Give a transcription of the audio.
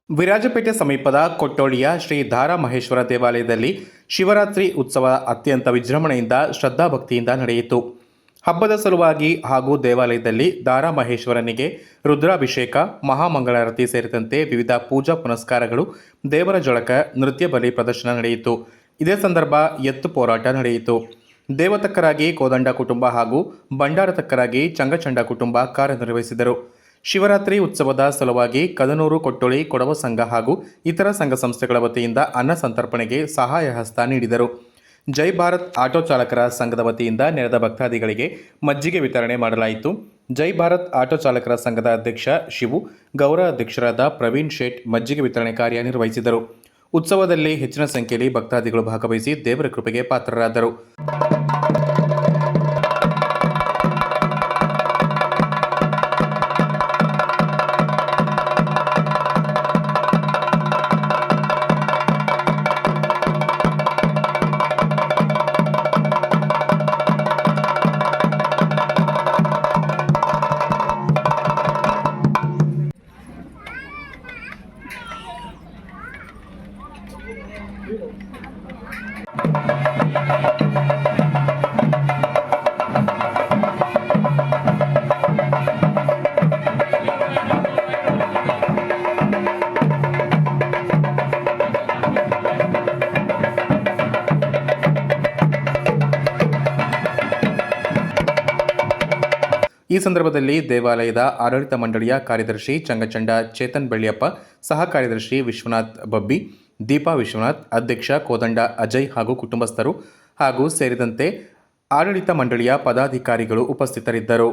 ವಿರಾಜಪೇಟೆ ಸಮೀಪದ ಕೊಟ್ಟೋಳಿಯ ಶ್ರೀ ಧಾರಾಮಹೇಶ್ವರ ದೇವಾಲಯದಲ್ಲಿ ಶಿವರಾತ್ರಿ ಉತ್ಸವ ಅತ್ಯಂತ ವಿಜೃಂಭಣೆಯಿಂದ ಶ್ರದ್ಧಾಭಕ್ತಿಯಿಂದ ನಡೆಯಿತು. ಹಬ್ಬದ ಸಲುವಾಗಿ ಹಾಗೂ ದೇವಾಲಯದಲ್ಲಿ ಧಾರಾಮಹೇಶ್ವರನಿಗೆ ರುದ್ರಾಭಿಷೇಕ, ಮಹಾಮಂಗಳಾರತಿ ಸೇರಿದಂತೆ ವಿವಿಧ ಪೂಜಾ ಪುನಸ್ಕಾರಗಳು, ದೇವರ ಜಳಕ, ನೃತ್ಯ ಬಲಿ ಪ್ರದರ್ಶನ ನಡೆಯಿತು. ಇದೇ ಸಂದರ್ಭ ಎತ್ತು ಹೋರಾಟ ನಡೆಯಿತು. ದೇವತಕ್ಕರಾಗಿ ಕೋದಂಡ ಕುಟುಂಬ ಹಾಗೂ ಭಂಡಾರತಕ್ಕರಾಗಿ ಚಂಗಚಂಡ ಕುಟುಂಬ ಕಾರ್ಯನಿರ್ವಹಿಸಿದರು. ಶಿವರಾತ್ರಿ ಉತ್ಸವದ ಸಲುವಾಗಿ ಕದನೂರು ಕೊಟ್ಟೋಳಿ ಕೊಡವ ಸಂಘ ಹಾಗೂ ಇತರ ಸಂಘ ಸಂಸ್ಥೆಗಳ ವತಿಯಿಂದ ಅನ್ನ ಸಂತರ್ಪಣೆಗೆ ಸಹಾಯ ಹಸ್ತ ನೀಡಿದರು. ಜೈ ಭಾರತ್ ಆಟೋ ಚಾಲಕರ ಸಂಘದ ವತಿಯಿಂದ ನೆರೆದ ಭಕ್ತಾದಿಗಳಿಗೆ ಮಜ್ಜಿಗೆ ವಿತರಣೆ ಮಾಡಲಾಯಿತು. ಜೈ ಭಾರತ್ ಆಟೋ ಚಾಲಕರ ಸಂಘದ ಅಧ್ಯಕ್ಷ ಶಿವು, ಗೌರವ ಅಧ್ಯಕ್ಷರಾದ ಪ್ರವೀಣ್ ಶೇಟ್ ಮಜ್ಜಿಗೆ ವಿತರಣೆ ಕಾರ್ಯ ನಿರ್ವಹಿಸಿದರು. ಉತ್ಸವದಲ್ಲಿ ಹೆಚ್ಚಿನ ಸಂಖ್ಯೆಯಲ್ಲಿ ಭಕ್ತಾದಿಗಳು ಭಾಗವಹಿಸಿ ದೇವರ ಕೃಪೆಗೆ ಪಾತ್ರರಾದರು. ಈ ಸಂದರ್ಭದಲ್ಲಿ ದೇವಾಲಯದ ಆಡಳಿತ ಮಂಡಳಿಯ ಕಾರ್ಯದರ್ಶಿ ಚಂಗಚಂಡ ಚೇತನ್ ಬೆಳ್ಳಿಯಪ್ಪ, ಸಹ ಕಾರ್ಯದರ್ಶಿ ವಿಶ್ವನಾಥ್ ಬಬ್ಬಿ, ದೀಪಾ ವಿಶ್ವನಾಥ್, ಅಧ್ಯಕ್ಷ ಕೋದಂಡ ಅಜಯ್ ಹಾಗೂ ಕುಟುಂಬಸ್ಥರು ಹಾಗೂ ಸೇರಿದಂತೆ ಆಡಳಿತ ಮಂಡಳಿಯ ಪದಾಧಿಕಾರಿಗಳು ಉಪಸ್ಥಿತರಿದ್ದರು.